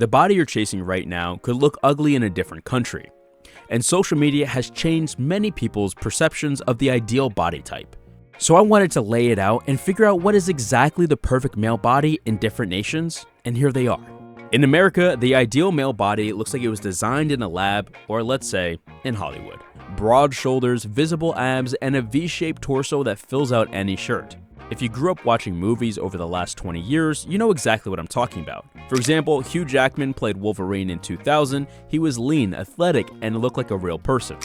The body you're chasing right now could look ugly in a different country. And social media has changed many people's perceptions of the ideal body type. So I wanted to lay it out and figure out what is exactly the perfect male body in different nations, and here they are. In America, the ideal male body looks like it was designed in a lab, or let's say, in Hollywood. Broad shoulders, visible abs, and a V-shaped torso that fills out any shirt. If you grew up watching movies over the last 20 years, you know exactly what I'm talking about. For example, Hugh Jackman played Wolverine in 2000. He was lean, athletic, and looked like a real person.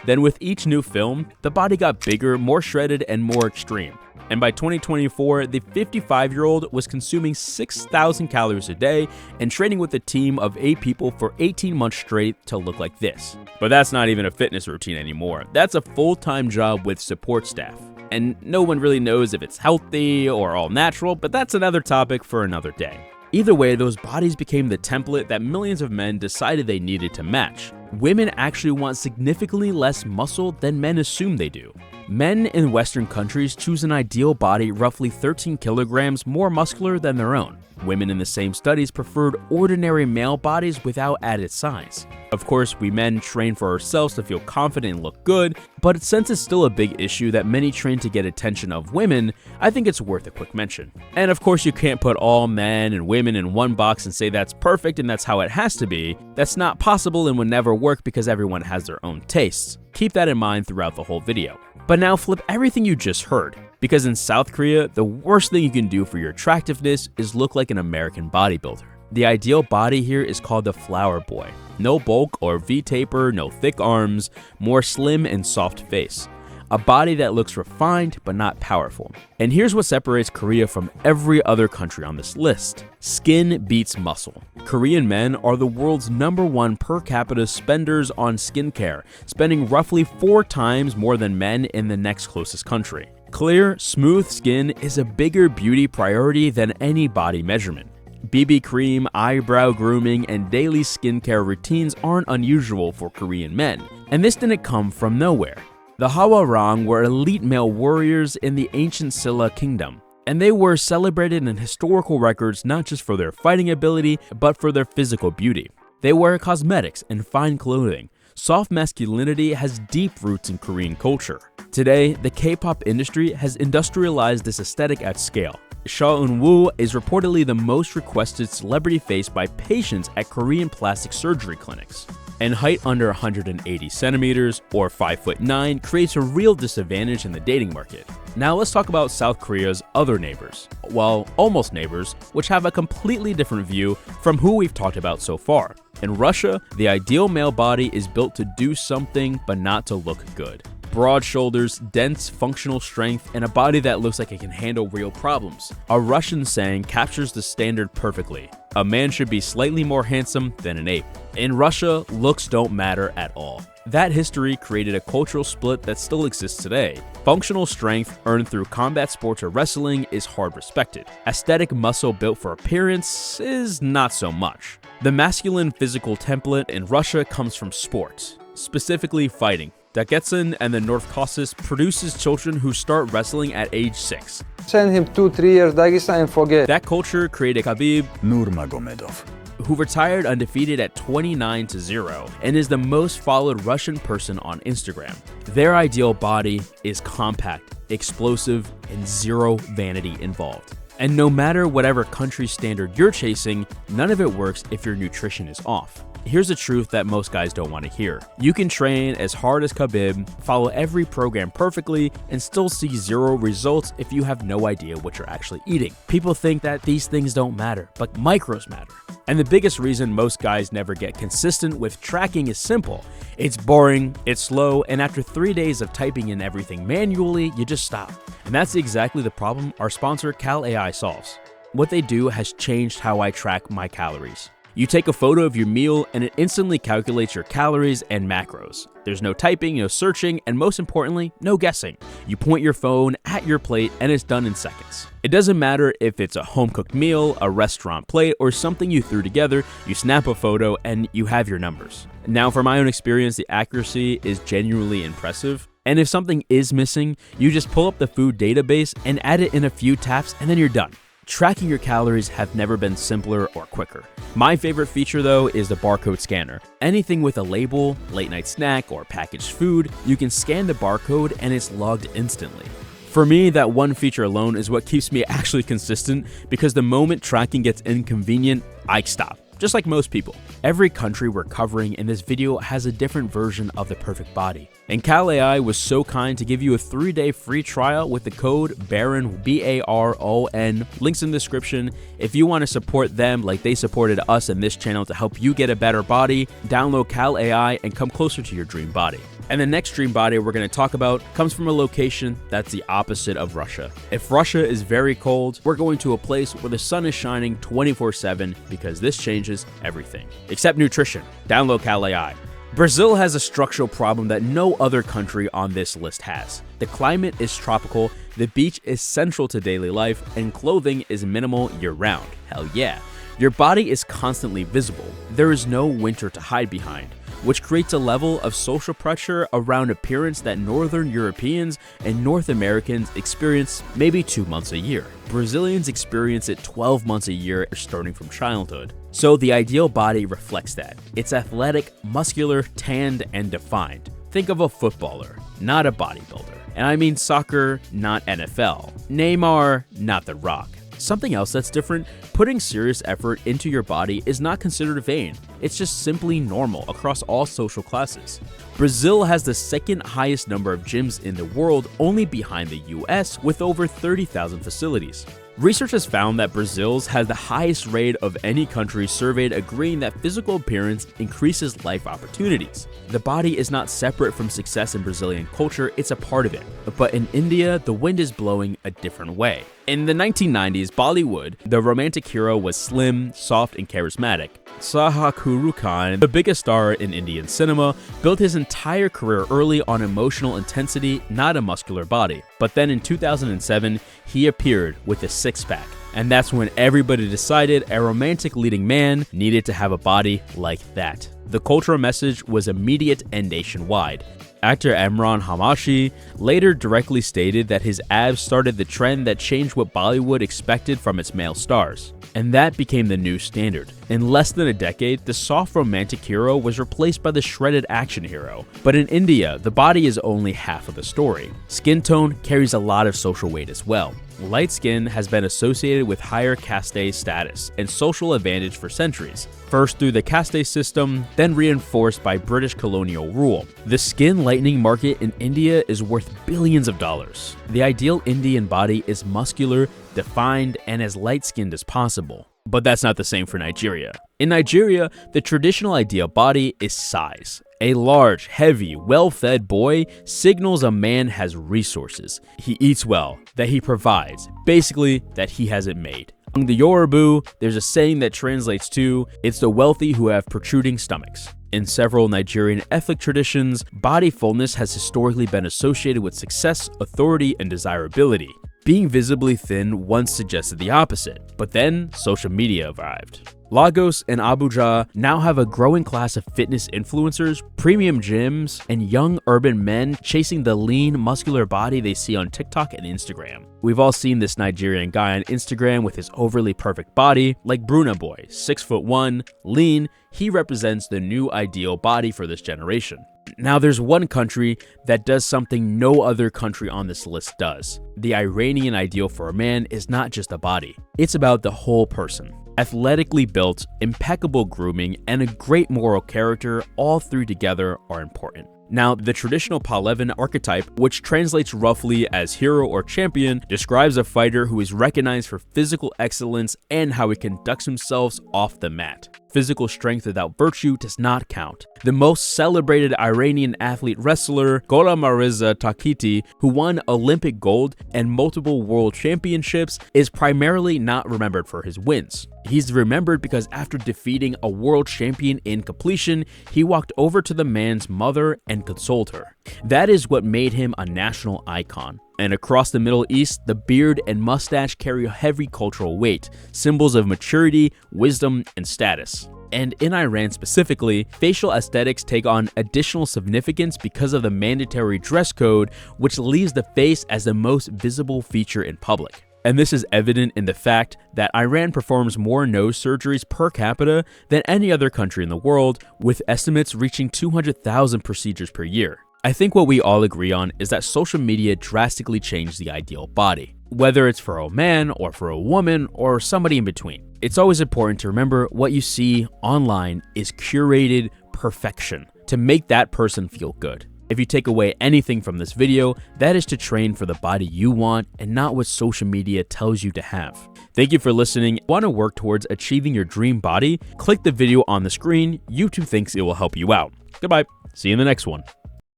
Then with each new film, the body got bigger, more shredded, and more extreme. And by 2024, the 55-year-old was consuming 6,000 calories a day and training with a team of 8 people for 18 months straight to look like this. But that's not even a fitness routine anymore. That's a full-time job with support staff. And no one really knows if it's healthy or all natural, but that's another topic for another day. Either way, those bodies became the template that millions of men decided they needed to match. Women actually want significantly less muscle than men assume they do. Men in Western countries choose an ideal body roughly 13 kilograms more muscular than their own. Women in the same studies preferred ordinary male bodies without added size. Of course, we men train for ourselves to feel confident and look good, but since it's still a big issue that many train to get attention of women, I think it's worth a quick mention. And of course, you can't put all men and women in one box and say that's perfect and that's how it has to be. That's not possible and would never work because everyone has their own tastes. Keep that in mind throughout the whole video. But now flip everything you just heard, because in South Korea, the worst thing you can do for your attractiveness is look like an American bodybuilder. The ideal body here is called the flower boy. No bulk or V-taper, no thick arms, more slim and soft face. A body that looks refined but not powerful. And here's what separates Korea from every other country on this list. Skin beats muscle. Korean men are the world's #1 per capita spenders on skincare, spending roughly 4 times more than men in the next closest country. Clear, smooth skin is a bigger beauty priority than any body measurement. BB cream, eyebrow grooming, and daily skincare routines aren't unusual for Korean men, and this didn't come from nowhere. The Hwarang were elite male warriors in the ancient Silla kingdom, and they were celebrated in historical records not just for their fighting ability, but for their physical beauty. They wear cosmetics and fine clothing. Soft masculinity has deep roots in Korean culture. Today, the K-pop industry has industrialized this aesthetic at scale. Seo Eun-woo is reportedly the most requested celebrity face by patients at Korean plastic surgery clinics. And height under 180 centimeters or 5'9" creates a real disadvantage in the dating market. Now let's talk about South Korea's other neighbors, well, almost neighbors, which have a completely different view from who we've talked about so far. In Russia, the ideal male body is built to do something but not to look good. Broad shoulders, dense functional strength, and a body that looks like it can handle real problems. A Russian saying captures the standard perfectly. A man should be slightly more handsome than an ape. In Russia, looks don't matter at all. That history created a cultural split that still exists today. Functional strength earned through combat sports or wrestling is hard respected. Aesthetic muscle built for appearance is not so much. The masculine physical template in Russia comes from sports, specifically fighting. Dagestan and the North Caucasus produces children who start wrestling at age 6. Send him 2-3 years Dagestan and forget. That culture created Khabib Nurmagomedov, who retired undefeated at 29-0 and is the most followed Russian person on Instagram. Their ideal body is compact, explosive, and zero vanity involved. And no matter whatever country standard you're chasing, none of it works if your nutrition is off. Here's a truth that most guys don't want to hear. You can train as hard as Khabib, follow every program perfectly, and still see zero results if you have no idea what you're actually eating. People think that these things don't matter, but micros matter. And the biggest reason most guys never get consistent with tracking is simple. It's boring, it's slow, and after 3 days of typing in everything manually, you just stop. And that's exactly the problem our sponsor Cal AI solves. What they do has changed how I track my calories. You take a photo of your meal and it instantly calculates your calories and macros. There's no typing, no searching, and most importantly, no guessing. You point your phone at your plate and it's done in seconds. It doesn't matter if it's a home-cooked meal, a restaurant plate, or something you threw together, you snap a photo and you have your numbers. Now, from my own experience, the accuracy is genuinely impressive. And if something is missing, you just pull up the food database and add it in a few taps and then you're done. Tracking your calories have never been simpler or quicker. My favorite feature though is the barcode scanner. Anything with a label, late night snack, or packaged food, you can scan the barcode and it's logged instantly. For me, that one feature alone is what keeps me actually consistent, because the moment tracking gets inconvenient, I stop. Just like most people. Every country we're covering in this video has a different version of the perfect body. And Cal AI was so kind to give you a 3-day free trial with the code BARON, B-A-R-O-N, links in the description. If you want to support them like they supported us in this channel to help you get a better body, download Cal AI and come closer to your dream body. And the next dream body we're going to talk about comes from a location that's the opposite of Russia. If Russia is very cold, we're going to a place where the sun is shining 24/7, because this changes everything. Except nutrition. Download Cal AI. Brazil has a structural problem that no other country on this list has. The climate is tropical, the beach is central to daily life, and clothing is minimal year-round. Hell yeah. Your body is constantly visible. There is no winter to hide behind, which creates a level of social pressure around appearance that Northern Europeans and North Americans experience maybe 2 months a year. Brazilians experience it 12 months a year starting from childhood. So the ideal body reflects that. It's athletic, muscular, tanned, and defined. Think of a footballer, not a bodybuilder. And I mean soccer, not NFL. Neymar, not The Rock. Something else that's different, putting serious effort into your body is not considered vain. It's just simply normal across all social classes. Brazil has the second highest number of gyms in the world, only behind the US, with over 30,000 facilities. Research has found that Brazil's has the highest rate of any country surveyed, agreeing that physical appearance increases life opportunities. The body is not separate from success in Brazilian culture, it's a part of it. But in India, the wind is blowing a different way. In the 1990s, Bollywood, the romantic hero was slim, soft, and charismatic. Shahrukh Khan, the biggest star in Indian cinema, built his entire career early on emotional intensity, not a muscular body. But then in 2007, he appeared with a six-pack. And that's when everybody decided a romantic leading man needed to have a body like that. The cultural message was immediate and nationwide. Actor Imran Hamashi later directly stated that his abs started the trend that changed what Bollywood expected from its male stars. And that became the new standard. In less than a decade, the soft romantic hero was replaced by the shredded action hero. But in India, the body is only half of the story. Skin tone carries a lot of social weight as well. Light skin has been associated with higher caste status and social advantage for centuries, first through the caste system, then reinforced by British colonial rule. The skin lightening market in India is worth billions of dollars. The ideal Indian body is muscular, defined, and as light-skinned as possible. But that's not the same for Nigeria. In Nigeria, the traditional ideal body is size. A large, heavy, well-fed boy signals a man has resources. He eats well, that he provides, basically that he has it made. Among the Yoruba, there's a saying that translates to, "It's the wealthy who have protruding stomachs." In several Nigerian ethnic traditions, body fullness has historically been associated with success, authority, and desirability. Being visibly thin once suggested the opposite, but then social media arrived. Lagos and Abuja now have a growing class of fitness influencers, premium gyms, and young urban men chasing the lean, muscular body they see on TikTok and Instagram. We've all seen this Nigerian guy on Instagram with his overly perfect body, like Bruna Boy, 6'1", lean. He represents the new ideal body for this generation. Now there's one country that does something no other country on this list does. The Iranian ideal for a man is not just a body. It's about the whole person. Athletically built, impeccable grooming, and a great moral character, all three together are important. Now, the traditional Pahlavan archetype, which translates roughly as hero or champion, describes a fighter who is recognized for physical excellence and how he conducts himself off the mat. Physical strength without virtue does not count. The most celebrated Iranian athlete wrestler, Gholamariza Takiti, who won Olympic gold and multiple world championships, is primarily not remembered for his wins. He's remembered because after defeating a world champion in completion, he walked over to the man's mother and consoled her. That is what made him a national icon. And across the Middle East, the beard and mustache carry heavy cultural weight, symbols of maturity, wisdom, and status. And in Iran specifically, facial aesthetics take on additional significance because of the mandatory dress code, which leaves the face as the most visible feature in public. And this is evident in the fact that Iran performs more nose surgeries per capita than any other country in the world, with estimates reaching 200,000 procedures per year. I think what we all agree on is that social media drastically changed the ideal body. Whether it's for a man or for a woman or somebody in between. It's always important to remember what you see online is curated perfection to make that person feel good. If you take away anything from this video, that is to train for the body you want and not what social media tells you to have. Thank you for listening. Want to work towards achieving your dream body? Click the video on the screen. YouTube thinks it will help you out. Goodbye. See you in the next one.